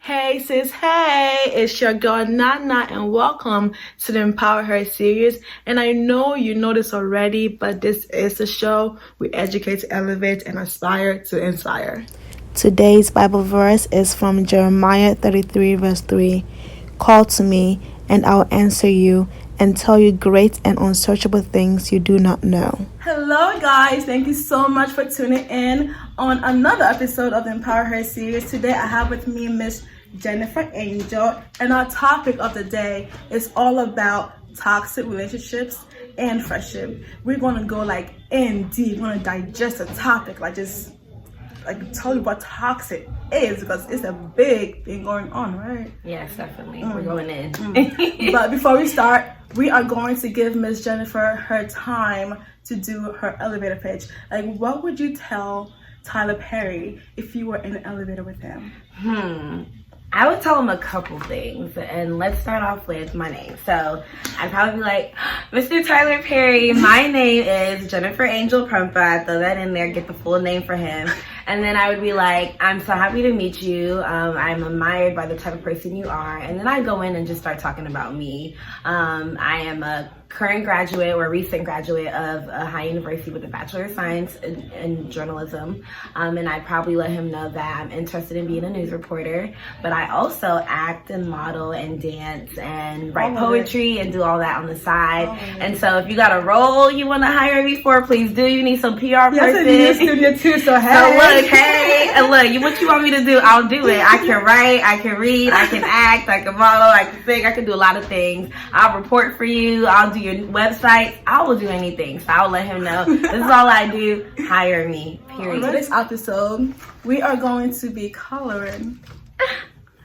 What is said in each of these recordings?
Hey sis, hey, it's your girl Nana and welcome to the Empower Her series. And I know you know this already, but this is the show we educate to elevate and aspire to inspire. Today's Bible verse is from Jeremiah 33 verse 3. Call to me and I will answer you and tell you great and unsearchable things you do not know. Hello guys, thank you so much for tuning in on another episode of the Empower Her series. Today I have with me Miss Jennifer Angel, and our topic of the day is all about toxic relationships and friendship. We're gonna go in deep, we're gonna digest the topic, just tell you what toxic is, because it's a big thing going on, right? Yes, definitely. We're going in. But before we start, we are going to give Miss Jennifer her time to do her elevator pitch. What would you tell Tyler Perry if you were in an elevator with him? I would tell him a couple things, and let's start off with my name. So I'd probably be like, Mr. Tyler Perry, my name is Jennifer Angel Prumpa. I'd throw that in there, get the full name for him. And then I would be like, I'm so happy to meet you. I'm admired by the type of person you are. And then I go in and just start talking about me. I am a current graduate or recent graduate of a high university with a Bachelor of Science in journalism. And I'd probably let him know that I'm interested in being a news reporter, but I also act and model and dance and write poetry and do all that on the side. And so if you got a role you want to hire me for, please do. You need some PR person. Yes, in the studio too, so hey. So look, hey, and look, what you want me to do, I'll do it. I can write, I can read, I can act, I can model, I can sing, I can do a lot of things. I'll report for you, I'll do your website, I will do anything. So I'll let him know, this is all I do, hire me, period. For this episode, we are going to be coloring.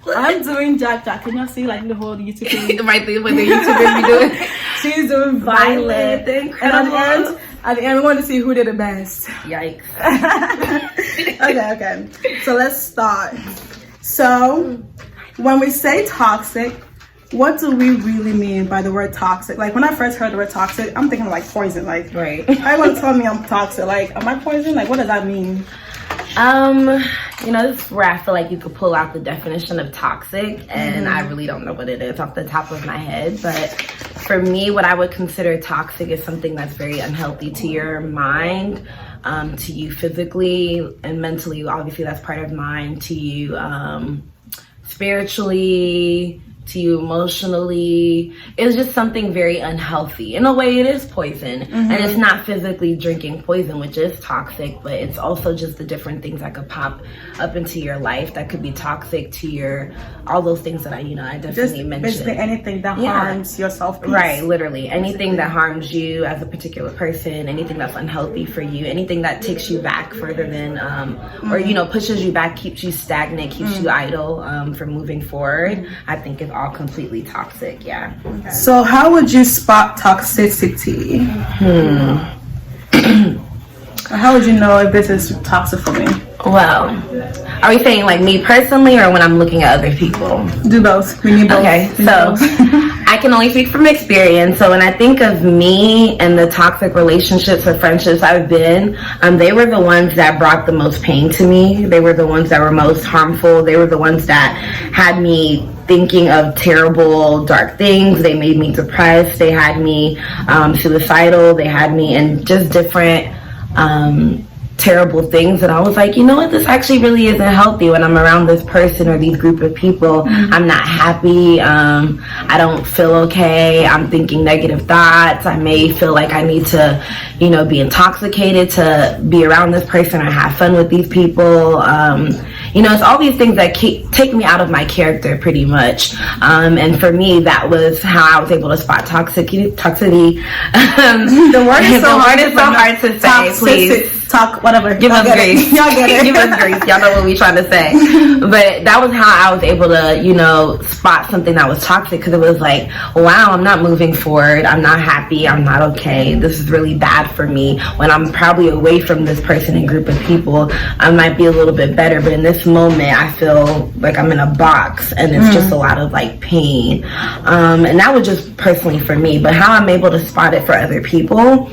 I'm doing Jack. Can y'all see the whole YouTube thing? Right there, what the YouTuber be doing. She's doing Violet. And at the end, we want to see who did the best. Yikes. Okay. So let's start. So when we say toxic, what do we really mean by the word toxic? When I first heard the word toxic, I'm thinking poison. Right. I want to tell me I'm toxic. Am I poison? What does that mean? This is where I feel like you could pull out the definition of toxic, and I really don't know what it is off the top of my head. But for me, what I would consider toxic is something that's very unhealthy to your mind, to you physically and mentally. Obviously, that's part of mind. To you, spiritually, to you emotionally. It's just something very unhealthy. In a way, it is poison. And it's not physically drinking poison, which is toxic, but it's also just the different things that could pop up into your life that could be toxic to your, all those things that I definitely just mentioned. Basically anything that harms your self-peace. Right, literally. Anything that harms you as a particular person, anything that's unhealthy for you, anything that takes you back further than, or, pushes you back, keeps you stagnant, keeps you idle from moving forward, I think is all completely toxic. Okay. So how would you spot toxicity? How would you know if this is toxic for me? Well, are we saying me personally or when I'm looking at other people? Do both. We need both. Okay, so I can only speak from experience. So when I think of me and the toxic relationships or friendships I've been, they were the ones that brought the most pain to me. They were the ones that were most harmful. They were the ones that had me thinking of terrible, dark things. They made me depressed. They had me suicidal. They had me in just different terrible things, and I was like, this actually really isn't healthy. When I'm around this person or these group of people, I'm not happy. I don't feel okay. I'm thinking negative thoughts. I may feel like I need to be intoxicated to be around this person or have fun with these people. It's all these things that take me out of my character pretty much. And for me, that was how I was able to spot toxicity. The word is so hard to say, please. talk, whatever. Give us grace. Y'all get it. Give us grace. Y'all know what we're trying to say. But that was how I was able to, you know, spot something that was toxic, because it was like, wow, I'm not moving forward. I'm not happy. I'm not okay. This is really bad for me. When I'm probably away from this person and group of people, I might be a little bit better. But in this moment, I feel like I'm in a box, and it's just a lot of like pain. And that was just personally for me. But how I'm able to spot it for other people,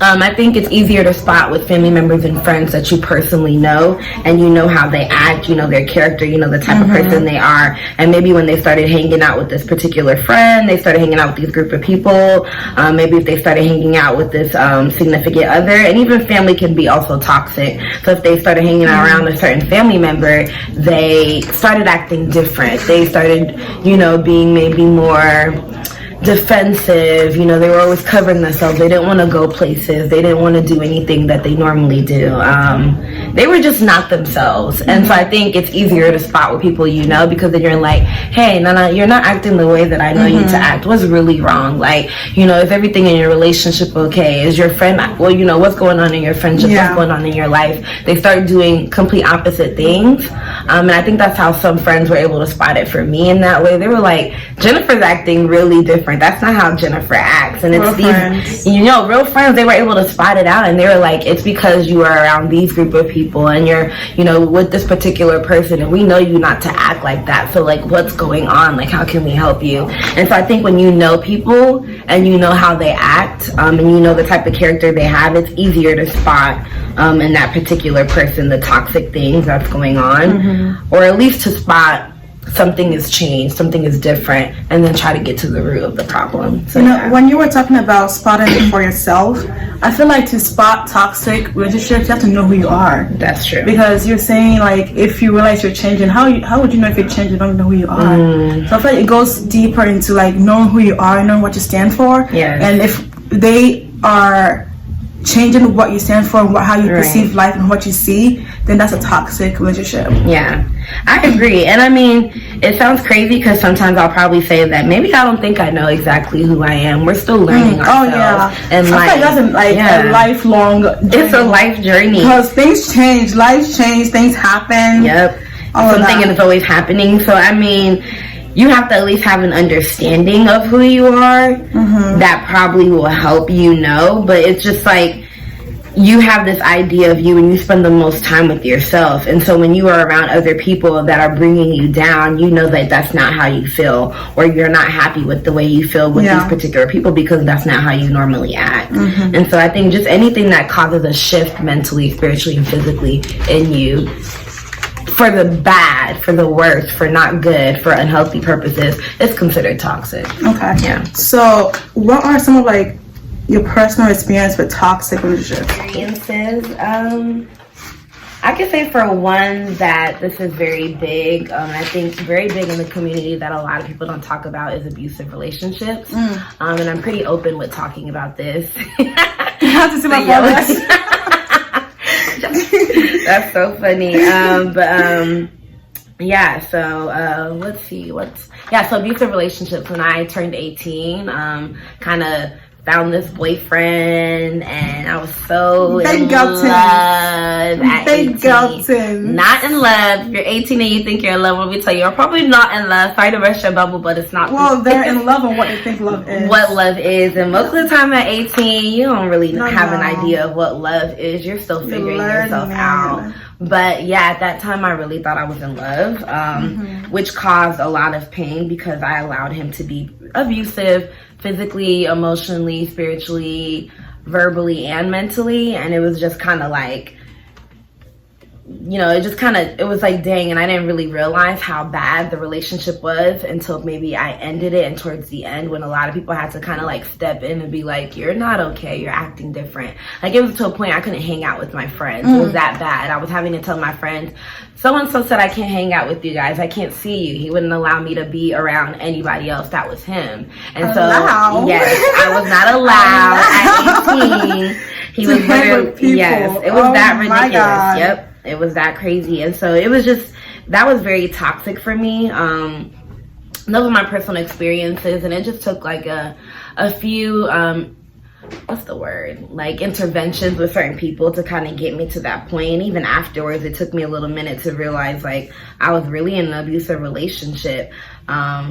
I think it's easier to spot with family members and friends that you personally know, and you know how they act, you know their character, you know the type of person they are. And maybe when they started hanging out with this particular friend, they started hanging out with these group of people, maybe if they started hanging out with this significant other, and even family can be also toxic. So if they started hanging out around a certain family member, they started acting different. They started, you know, being maybe more defensive, you know, they were always covering themselves. They didn't want to go places. They didn't want to do anything that they normally do. They were just not themselves. And so I think it's easier to spot with people you know, because then you're like, hey, no, you're not acting the way that I know you to act. What's really wrong? Like, you know, is everything in your relationship okay? Is your friend, well, you know, what's going on in your friendship? What's going on in your life? They start doing complete opposite things. And I think that's how some friends were able to spot it for me in that way. They were like, Jennifer's acting really different. That's not how Jennifer acts. And it's these, you know, real friends, they were able to spot it out, and they were like, it's because you are around these group of people, and you're, you know, with this particular person, and we know you not to act like that. So like, what's going on? Like, how can we help you? And so I think when you know people and you know how they act, and you know the type of character they have, it's easier to spot in that particular person the toxic things that's going on, or at least to spot something is changed, something is different, and then try to get to the root of the problem. So, you know, when you were talking about spotting it for yourself, I feel like to spot toxic relationships, you have to know who you are. That's true. Because you're saying, like, if you realize you're changing, how would you know if you're changing? You don't know who you are. So I feel like it goes deeper into like knowing who you are, knowing what you stand for. Yes. And if they are changing what you stand for and how you perceive life and what you see, then that's a toxic relationship. Yeah, I agree. And I mean, it sounds crazy because sometimes I'll probably say that maybe I don't think I know exactly who I am. We're still learning ourselves. And I feel like that's a lifelong journey. It's a life journey. Because things change, life change, things happen. Yep. Something is always happening. So I mean, you have to at least have an understanding of who you are. That probably will help you know, but it's just like, you have this idea of you and you spend the most time with yourself, and so when you are around other people that are bringing you down, you know that that's not how you feel, or you're not happy with the way you feel with these particular people, because that's not how you normally act. And so I think just anything that causes a shift mentally, spiritually, and physically in you, for the bad, for the worse, for not good, for unhealthy purposes, is considered toxic. Okay. Yeah. So what are some of like your personal experience with toxic relationships? Experiences, I could say for one that this is very big. I think very big in the community that a lot of people don't talk about is abusive relationships. And I'm pretty open with talking about this. You have to see my progress. That's so funny. Yeah, so let's see, so abusive relationships. When I turned 18, kind of found this boyfriend, and I was so in love at 18. Not in love. If you're 18 and you think you're in love, let me tell you, you're probably not in love. Sorry to burst your bubble, but it's not. Well, they're in love on what they think love is. What love is, and most of the time at 18, you don't really have an idea of what love is. You're still figuring yourself out. But yeah, at that time, I really thought I was in love, which caused a lot of pain because I allowed him to be abusive, physically, emotionally, spiritually, verbally, and mentally. And it was just kind of like, you know, it was like, dang, and I didn't really realize how bad the relationship was until maybe I ended it, and towards the end when a lot of people had to kind of like step in and be like, you're not okay, you're acting different. Like, it was to a point I couldn't hang out with my friends. It was that bad. I was having to tell my friends, so-and-so said I can't hang out with you guys, I can't see you. He wouldn't allow me to be around anybody else. That was him. And yes, I was not allowed at 18. He was literally, yes, it was that ridiculous. Yep. It was that crazy. And so it was just, that was very toxic for me. Those were my personal experiences, and it just took like a few what's the word, like interventions with certain people to kind of get me to that point. And even afterwards, it took me a little minute to realize like I was really in an abusive relationship.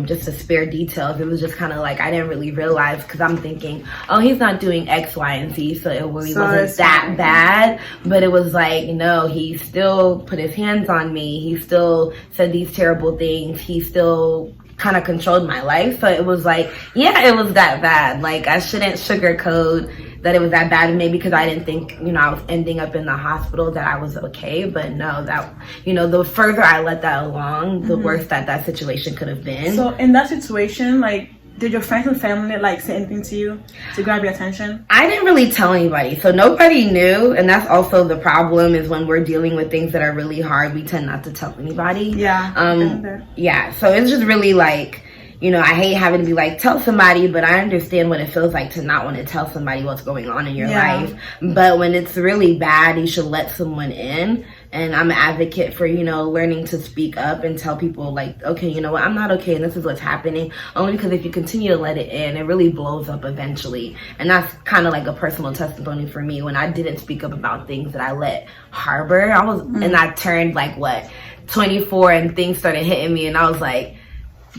Just to spare details, it was just kind of like I didn't really realize, because I'm thinking, oh, he's not doing X, Y, and Z, so it really wasn't that bad. But it was like, no, he still put his hands on me. He still said these terrible things. He still kind of controlled my life. So it was like, yeah, it was that bad. Like, I shouldn't sugarcoat that it was that bad, maybe because I didn't think, you know, I was ending up in the hospital, that I was okay. But no, that, you know, the further I let that along, the worse that situation could have been. So in that situation, like, did your friends and family like say anything to you to grab your attention? I didn't really tell anybody, so nobody knew. And that's also the problem, is when we're dealing with things that are really hard, we tend not to tell anybody. Yeah. So it's just really like, you know, I hate having to be like, tell somebody, but I understand what it feels like to not want to tell somebody what's going on in your life. But when it's really bad, you should let someone in. And I'm an advocate for, you know, learning to speak up and tell people like, okay, you know what, I'm not okay and this is what's happening. Only because if you continue to let it in, it really blows up eventually. And that's kind of like a personal testimony for me. When I didn't speak up about things that I let harbor, and I turned like 24, and things started hitting me, and I was like,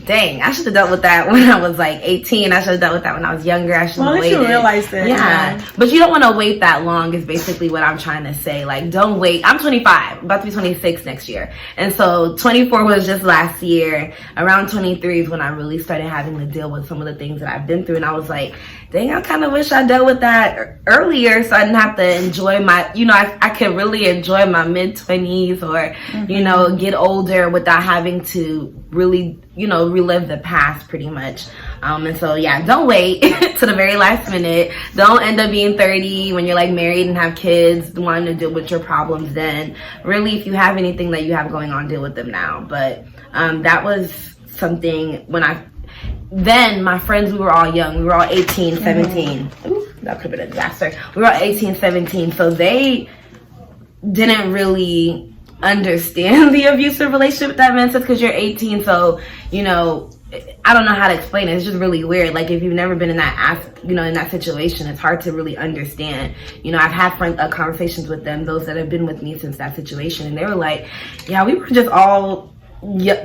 dang, I should have dealt with that when I was like 18. I should have dealt with that when I was younger. I should have waited. You realized it. Yeah. But you don't want to wait that long is basically what I'm trying to say. Like, don't wait. I'm 25, about to be 26 next year. And so 24 was just last year. Around 23 is when I really started having to deal with some of the things that I've been through. And I was like, dang, I kind of wish I dealt with that earlier so I didn't have to enjoy my, you know, I could really enjoy my mid-20s or, you know, get older without having to really, you know, relive the past pretty much. And so, yeah, don't wait to the very last minute. Don't end up being 30 when you're like married and have kids, wanting to deal with your problems then. Really, if you have anything that you have going on, deal with them now. But that was something then my friends, we were all young. We were all 18, 17. Ooh, that could have been a disaster. We were all 18, 17. So they didn't really understand the abusive relationship, if that makes sense, because you're 18. So, you know, I don't know how to explain it. It's just really weird. Like, if you've never been in that, you know, in that situation, it's hard to really understand. You know, I've had conversations with them, those that have been with me since that situation, and they were like, yeah, we were just all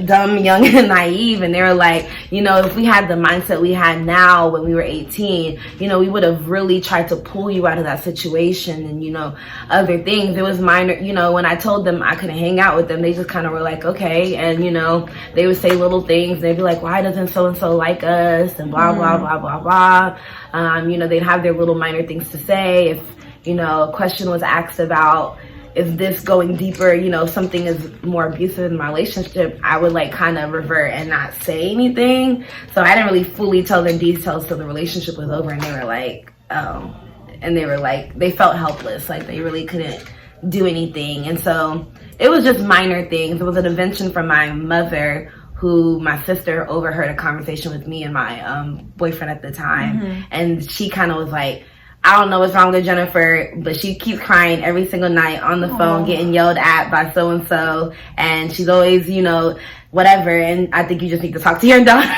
dumb, young, and naive. And they were like, you know, if we had the mindset we had now when we were 18, you know, we would have really tried to pull you out of that situation, and, you know, other things. It was minor, you know, when I told them I couldn't hang out with them, they just kind of were like, okay. And, you know, they would say little things. They'd be like, why doesn't so-and-so like us, and blah, blah, blah, blah, blah. You know, they'd have their little minor things to say. If, you know, a question was asked about, is this going deeper, you know, something is more abusive in my relationship, I would like kind of revert and not say anything. So I didn't really fully tell them details till the relationship was over, and they were like, oh, and they were like, they felt helpless, like they really couldn't do anything. And so it was just minor things. It was an invention from my mother, who my sister overheard a conversation with me and my boyfriend at the time. And she kind of was like, I don't know what's wrong with Jennifer, but she keeps crying every single night on the phone, getting yelled at by so-and-so. And she's always, you know, whatever. And I think you just need to talk to your daughter.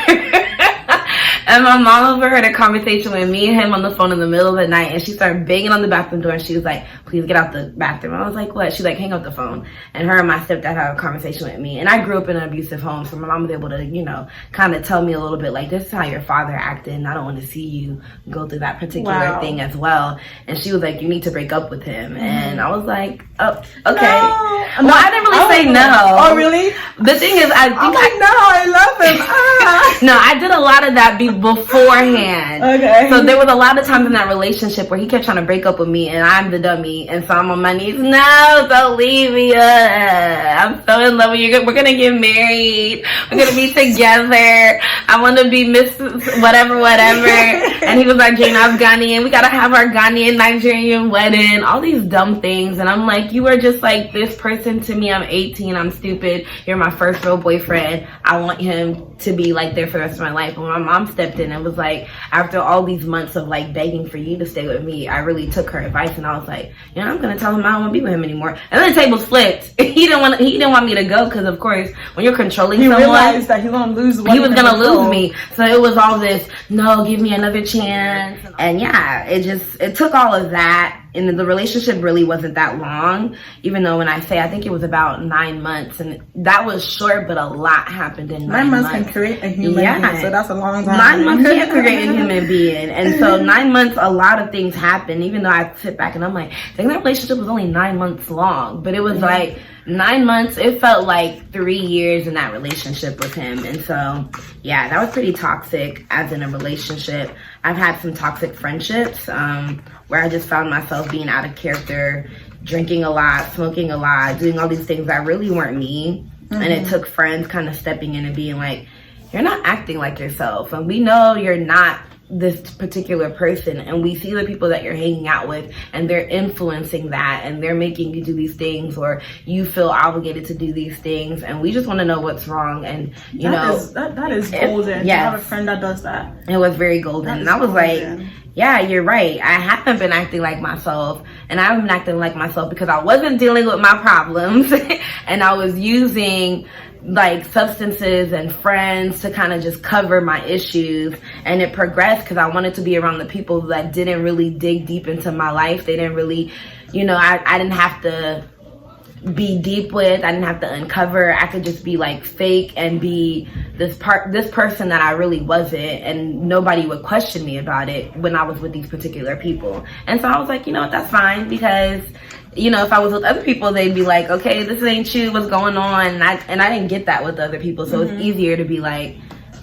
And my mom overheard a conversation with me and him on the phone in the middle of the night, and she started banging on the bathroom door, and she was like, please get out the bathroom. I was like, what? She's like, hang up the phone. And her and my stepdad had a conversation with me. And I grew up in an abusive home, so my mom was able to, you know, kind of tell me a little bit like, this is how your father acted, and I don't want to see you go through that particular thing as well. And she was like, you need to break up with him. And I was like, oh, okay. No, I didn't really say no. Oh, really? The thing is, I think I love him. No, I did a lot of that beforehand. Okay. So there was a lot of times in that relationship where he kept trying to break up with me, and I'm the dummy, and so I'm on my knees. No, don't leave me. I'm so in love with you. We're gonna get married. We're gonna be together. I want to be Miss whatever. And he was like, Jane Afghani, we gotta have our Ghanaian Nigerian wedding. All these dumb things, and I'm like, you are just like this person to me. I'm 18. I'm stupid. You're my first real boyfriend. I want him to be like their for the rest of my life. When my mom stepped in and was like, after all these months of like begging for you to stay with me, I really took her advice, and I was like, you know, I'm gonna tell him I don't want to be with him anymore. And then the tables flipped. He didn't want me to go, because of course when you're controlling someone, realized that he was gonna lose me. So it was all this, no, give me another chance. And yeah, it took all of that. And the relationship really wasn't that long, even though when I say, I think it was about 9 months, and that was short, but a lot happened in 9 months. 9 months can create a human being, so that's a long time. 9 months can create a human being. And so 9 months, a lot of things happened, even though I sit back and I'm like, I think that relationship was only 9 months long, but it was like 9 months, it felt like 3 years in that relationship with him. And so, yeah, that was pretty toxic as in a relationship. I've had some toxic friendships where I just found myself being out of character, drinking a lot, smoking a lot, doing all these things that really weren't me. And it took friends kind of stepping in and being like, you're not acting like yourself. And we know you're not this particular person, and we see the people that you're hanging out with, and they're influencing that, and they're making you do these things, or you feel obligated to do these things, and we just want to know what's wrong. And that is golden. Yes. I have a friend that does that. It was very golden, and I was golden. Like, yeah, you're right. I haven't been acting like myself, and I haven't been acting like myself because I wasn't dealing with my problems, and I was using like substances and friends to kind of just cover my issues. And it progressed because I wanted to be around the people that didn't really dig deep into my life. They didn't really, I didn't have to be deep with, I didn't have to uncover. I could just be like fake and be this person that I really wasn't, and nobody would question me about it when I was with these particular people. And so I was like, you know what, that's fine, because if I was with other people, they'd be like, okay, this ain't you, what's going on? And I didn't get that with other people. So it's easier to be like,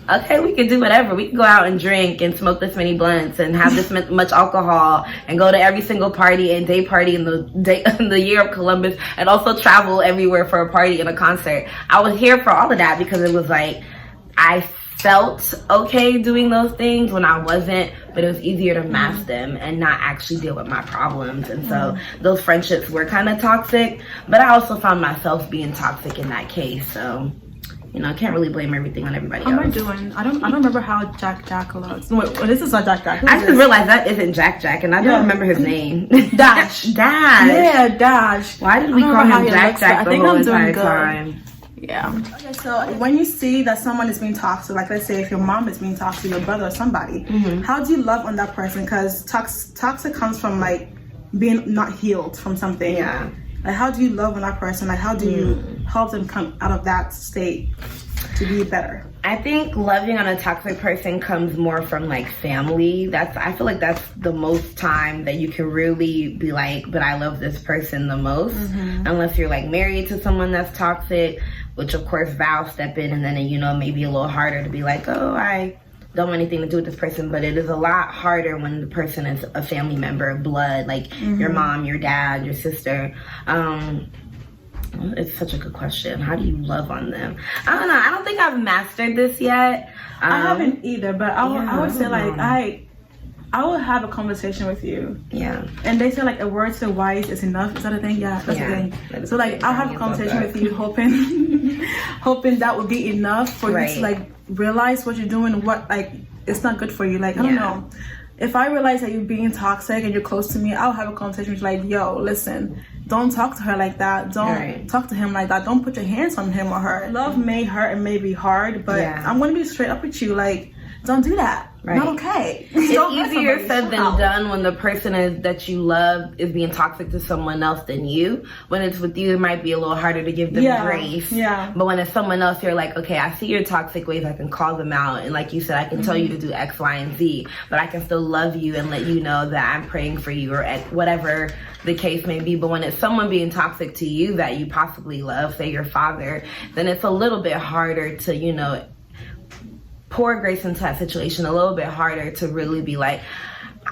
okay, we can do whatever. We can go out and drink and smoke this many blunts and have this much alcohol and go to every single party and day party in the year of Columbus, and also travel everywhere for a party and a concert. I was here for all of that because it was like, I felt okay doing those things when I wasn't, but it was easier to mask them and not actually deal with my problems. And so those friendships were kind of toxic, but I also found myself being toxic in that case. So, I can't really blame everything on everybody else. How am I doing? I don't remember how Jack looks. Wait, this is not Jack. I just realized that isn't Jack, and I don't remember his name. Dash. Yeah, Dash. Why did we call him Jack the whole entire time? Yeah. Okay, so when you see that someone is being toxic, like let's say if your mom is being toxic, your brother or somebody, how do you love on that person? Because toxic comes from like being not healed from something. Yeah. Like how do you love on that person? Like how do you help them come out of that state to be better? I think loving on a toxic person comes more from like family. I feel like that's the most time that you can really be like, but I love this person the most. Unless you're like married to someone that's toxic, which of course vows step in, and then maybe a little harder to be like, oh, I don't want anything to do with this person. But it is a lot harder when the person is a family member of blood, like your mom, your dad, your sister. It's such a good question. How do you love on them? I don't know. I don't think I've mastered this yet. I haven't either, but I would say like I will have a conversation with you. Yeah. And they say like a word to the wise is enough. Is that a thing? Yeah, that's a thing. So like I'll have a conversation with you, hoping that would be enough for you to like realize what you're doing, what like it's not good for you. Like I don't know. If I realize that you're being toxic and you're close to me, I'll have a conversation with you like, yo, listen, don't talk to her like that. Don't talk to him like that. Don't put your hands on him or her. Love may hurt and may be hard, but I'm going to be straight up with you. Like, don't do that. Not okay. It's easier said than done when the person that you love is being toxic to someone else than you. When it's with you, it might be a little harder to give them grace. Yeah. But when it's someone else, you're like, okay, I see your toxic ways. I can call them out. And like you said, I can tell you to do X, Y, and Z. But I can still love you and let you know that I'm praying for you or at whatever the case may be. But when it's someone being toxic to you that you possibly love, say your father, then it's a little bit harder to, pour grace into that situation, a little bit harder to really be like,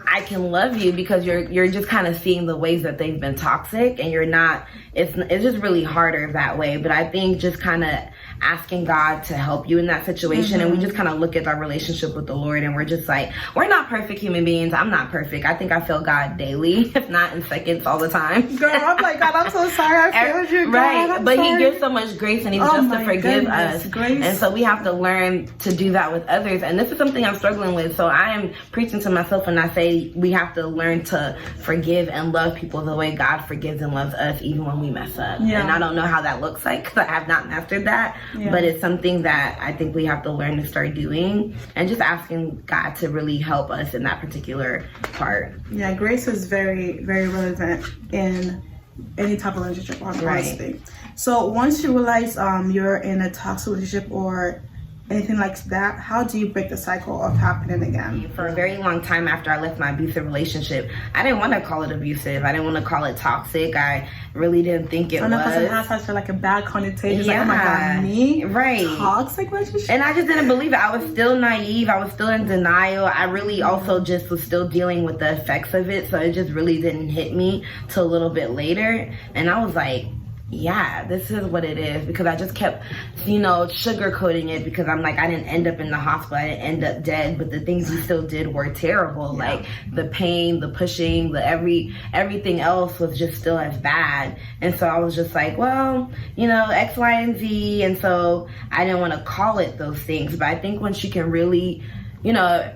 I can love you, because you're just kind of seeing the ways that they've been toxic, and you're not, it's just really harder that way. But I think just kind of asking God to help you in that situation. And we just kind of look at our relationship with the Lord, and we're just like, we're not perfect human beings. I'm not perfect. I think I feel God daily, if not in seconds, all the time. Girl, I'm like, God, I'm so sorry. I failed you, God. Right. But He gives so much grace, and He's just to forgive us. Grace. And so we have to learn to do that with others. And this is something I'm struggling with. So I am preaching to myself when I say we have to learn to forgive and love people the way God forgives and loves us, even when we mess up. Yeah. And I don't know how that looks like, because I have not mastered that. Yeah. But it's something that I think we have to learn to start doing, and just asking God to really help us in that particular part. Yeah, grace is very, very relevant in any type of relationship, honestly. Right. So once you realize you're in a toxic relationship or anything like that, how do you break the cycle of happening again? For a very long time after I left my abusive relationship, I didn't want to call it abusive. I didn't want to call it toxic. I really didn't think it was. Because it has such like a bad connotation. Yeah. Like, oh my God, me? Right. Toxic relationship? And I just didn't believe it. I was still naive. I was still in denial. I really also just was still dealing with the effects of it. So it just really didn't hit me till a little bit later. And I was like, yeah, this is what it is, because I just kept, sugarcoating it, because I'm like, I didn't end up in the hospital, I didn't end up dead, but the things we still did were terrible. Yeah. Like the pain, the pushing, the everything else was just still as bad. And so I was just like, well, X, Y, and Z. And so I didn't want to call it those things. But I think once you can really,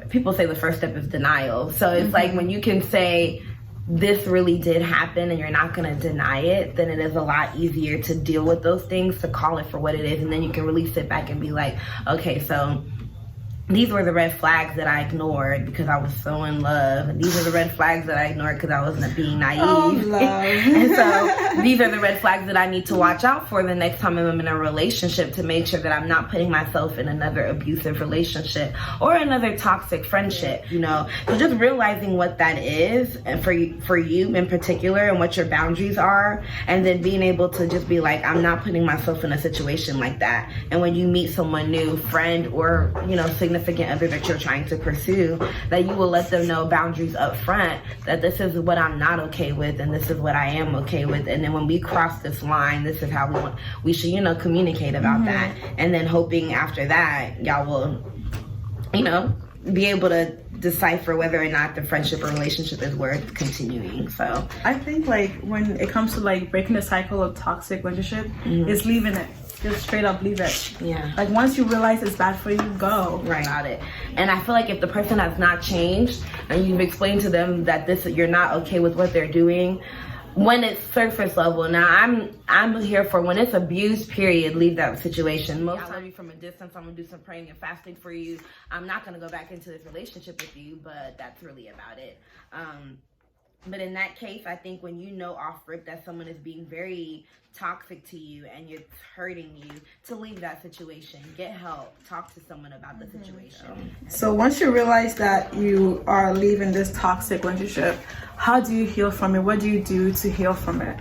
people say the first step is denial. So it's like when you can say, this really did happen, and you're not going to deny it, then it is a lot easier to deal with those things, to call it for what it is. And then you can really sit back and be like, okay, so these were the red flags that I ignored because I was so in love. And these are the red flags that I ignored because I wasn't being naive. Oh, love. And so these are the red flags that I need to watch out for the next time I'm in a relationship, to make sure that I'm not putting myself in another abusive relationship or another toxic friendship, So just realizing what that is, and for you in particular, and what your boundaries are, and then being able to just be like, I'm not putting myself in a situation like that. And when you meet someone new, friend or, significant other that you're trying to pursue, that you will let them know boundaries up front, that this is what I'm not okay with, and this is what I am okay with. And then when we cross this line, this is how we should, communicate about that. And then hoping after that, y'all will, be able to decipher whether or not the friendship or relationship is worth continuing. So I think when it comes to breaking the cycle of toxic relationship, it's leaving it. Just straight up leave it. Yeah. Once you realize it's bad for you, go. Right. About it. And I feel like if the person has not changed, and you've explained to them that you're not okay with what they're doing, when it's surface level. Now I'm here for when it's abuse, period, leave that situation. Most I love you from a distance. I'm gonna do some praying and fasting for you. I'm not gonna go back into this relationship with you, but that's really about it. But in that case, I think when off rip that someone is being very toxic to you and it's hurting you, to leave that situation, get help, talk to someone about the situation. So once you realize that you are leaving this toxic relationship, how do you heal from it? What do you do to heal from it?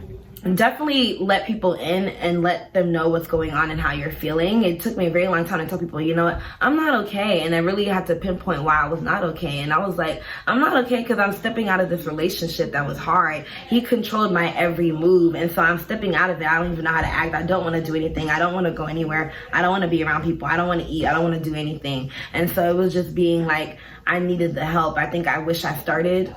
Definitely let people in and let them know what's going on and how you're feeling. It took me a very long time to tell people, what, I'm not okay. And I really had to pinpoint why I was not okay. And I was like, I'm not okay because I'm stepping out of this relationship that was hard. He controlled my every move. And so I'm stepping out of it. I don't even know how to act. I don't want to do anything. I don't want to go anywhere. I don't want to be around people. I don't want to eat. I don't want to do anything. And so it was just being like, I needed the help. I think I wish I started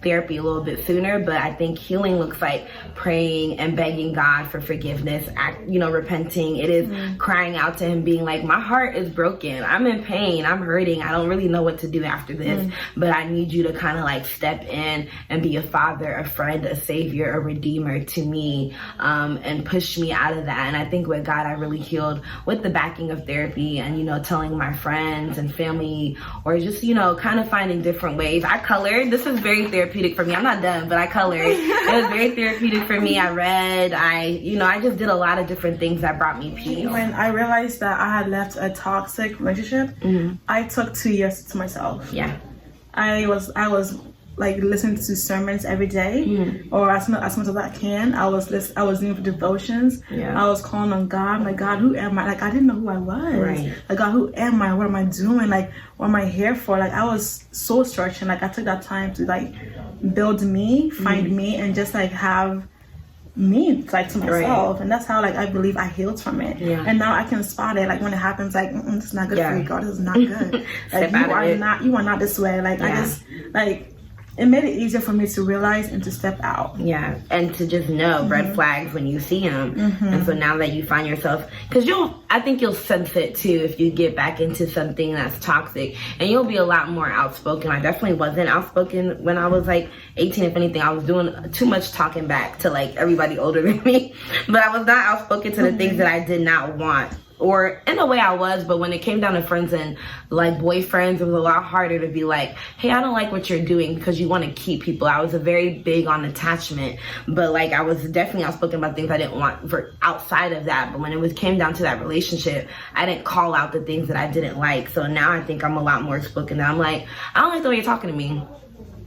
therapy a little bit sooner, but I think healing looks like praying and begging God for forgiveness, repenting. It is crying out to Him, being like, my heart is broken. I'm in pain. I'm hurting. I don't really know what to do after this, but I need you to kind of step in and be a father, a friend, a savior, a redeemer to me, and push me out of that. And I think with God, I really healed with the backing of therapy and, telling my friends and family, or just, kind of finding different ways. I colored. This is very therapeutic for me. I'm not done, but I colored. It was very therapeutic for me. I read. I just did a lot of different things that brought me peace. When I realized that I had left a toxic relationship, I took 2 years to myself. Yeah. I was listening to sermons every day, or as much as I can. I was doing devotions. Yeah. I was calling on God. Like, God, who am I? I didn't know who I was. Right. Like, God, who am I? What am I doing? What am I here for? I was soul searching. I took that time to build me, find me, and just have me, like, to myself. And that's how, like, I believe I healed from it. And now I can spot it, like, when it happens, like, this is not good for you, girl. This is not good. Like, you are not this way. Like, I just, like, it made it easier for me to realize and to step out. And to just know red flags when you see them. And so now that you find yourself, because I think you'll sense it too if you get back into something that's toxic, and you'll be a lot more outspoken. I definitely wasn't outspoken when I was like 18. If anything, I was doing too much talking back to like everybody older than me, but I was not outspoken to the things that I did not want. Or in a way I was, but when it came down to friends and like boyfriends, it was a lot harder to be like, hey, I don't like what you're doing, because you want to keep people. I was very big on attachment, but like I was definitely outspoken about things I didn't want for outside of that. But when it came down to that relationship, I didn't call out the things that I didn't like. So now I think I'm a lot more outspoken. I'm like, I don't like the way you're talking to me.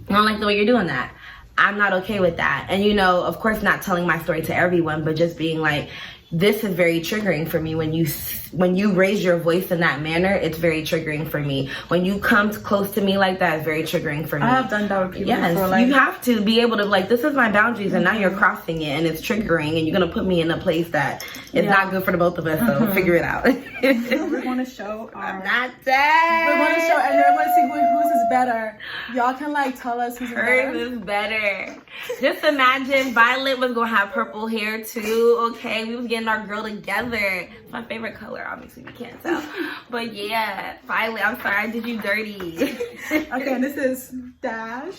I don't like the way you're doing that. I'm not okay with that. And you know, of course, not telling my story to everyone, but just being like, this is very triggering for me. When you raise your voice in that manner, it's very triggering for me. When you come close to me like that, it's very triggering for me. I have done that with people. Yes, before, like, you have to be able to, like, this is my boundaries, and now you're crossing it, and it's triggering, and you're gonna put me in a place that is not good for the both of us. So figure it out. We're gonna show our. I'm not dead. We're gonna show, and we're gonna see whose is better. Y'all can like tell us who's better. Hers is better. Just imagine Violet was gonna have purple hair too. Okay, we was getting our girl together. It's my favorite color. Obviously, we can't tell. But yeah, Violet, I'm sorry I did you dirty. Okay, this is Dash.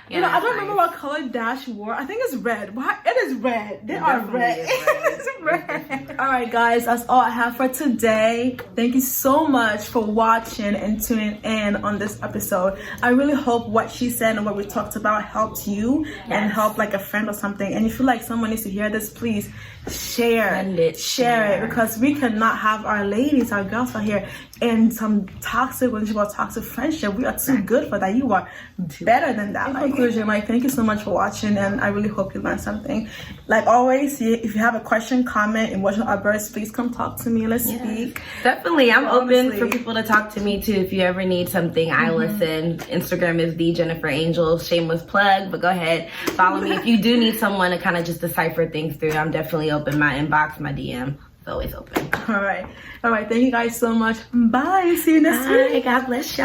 You know, I don't remember what color Dash wore. I think it's red. Why? It is red. They are red. It's red. All right, guys, that's all I have for today. Thank you so much for watching and tuning in on this episode. I really hope what she said and what we talked about helped you and helped like a friend or something. And if you feel like someone needs to hear this, please share it, because we cannot have our ladies, our girls out here in some toxic relationship, toxic friendship. We are too good for that. You are better than that. In conclusion, like, thank you so much for watching, and I really hope you learned something. Like always, if you have a question, comment, emotional outburst, please come talk to me. Let's speak. Definitely, I'm open for people to talk to me too. If you ever need something, I listen. Instagram is the Jennifer Angel. Shameless plug, but go ahead, follow me. If you do need someone to kind of just decipher things through, I'm definitely open. My inbox, my DM, it's always open. All right. Thank you guys so much. Bye. See you next week. God bless you.